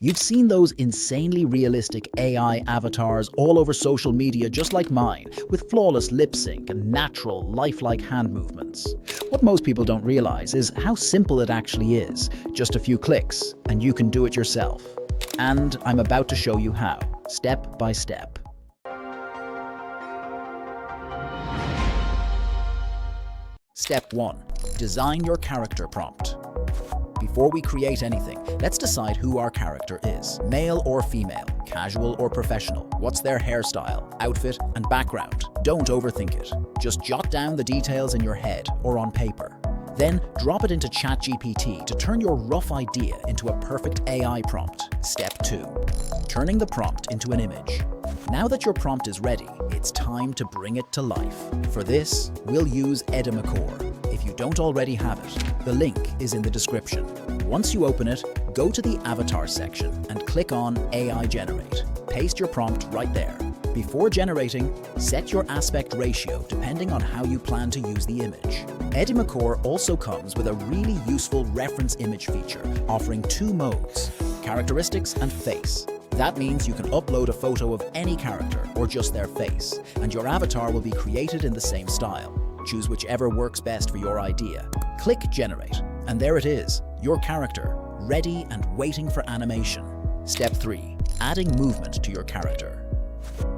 You've seen those insanely realistic AI avatars all over social media just like mine, with flawless lip sync and natural, lifelike hand movements. What most people don't realize is how simple it actually is. Just a few clicks, and you can do it yourself. And I'm about to show you how, step by step. Step 1. Design your character prompt. Before we create anything, let's decide who our character is. Male or female, casual or professional, what's their hairstyle, outfit, and background. Don't overthink it. Just jot down the details in your head or on paper. Then drop it into ChatGPT to turn your rough idea into a perfect AI prompt. Step 2. Turning the prompt into an image. Now that your prompt is ready, it's time to bring it to life. For this, we'll use Edimakor. If you don't already have it, the link is in the description. Once you open it, go to the Avatar section and click on AI Generate. Paste your prompt right there. Before generating, set your aspect ratio depending on how you plan to use the image. Edimakor also comes with a really useful reference image feature, offering 2 modes, characteristics and face. That means you can upload a photo of any character or just their face, and your avatar will be created in the same style. Choose whichever works best for your idea. Click Generate, and there it is, your character, ready and waiting for animation. Step 3. Adding movement to your character.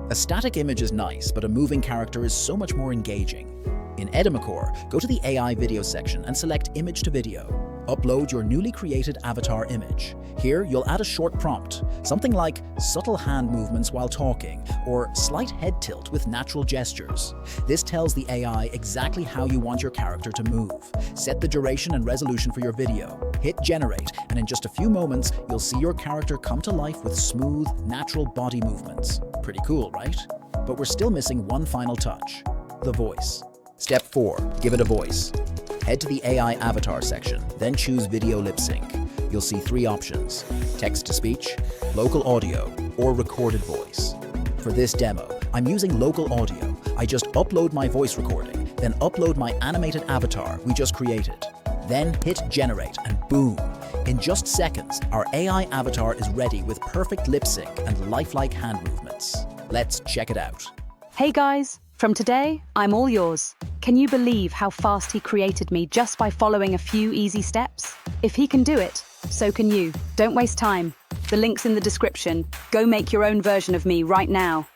A static image is nice, but a moving character is so much more engaging. In Edimakor, go to the AI video section and select Image to Video. Upload your newly created avatar image. Here, you'll add a short prompt, something like subtle hand movements while talking, or slight head tilt with natural gestures. This tells the AI exactly how you want your character to move. Set the duration and resolution for your video. Hit Generate, and in just a few moments, you'll see your character come to life with smooth, natural body movements. Pretty cool, right? But we're still missing one final touch: the voice. Step 4. Give it a voice. Head to the AI avatar section, then choose Video Lip Sync. You'll see 3 options: text-to-speech, local audio, or recorded voice. For this demo, I'm using local audio. I just upload my voice recording, then upload my animated avatar we just created. Then hit Generate, and boom! In just seconds, our AI avatar is ready with perfect lip sync and lifelike hand movements. Let's check it out. Hey guys, from today, I'm all yours. Can you believe how fast he created me just by following a few easy steps? If he can do it, so can you. Don't waste time. The link's in the description. Go make your own version of me right now.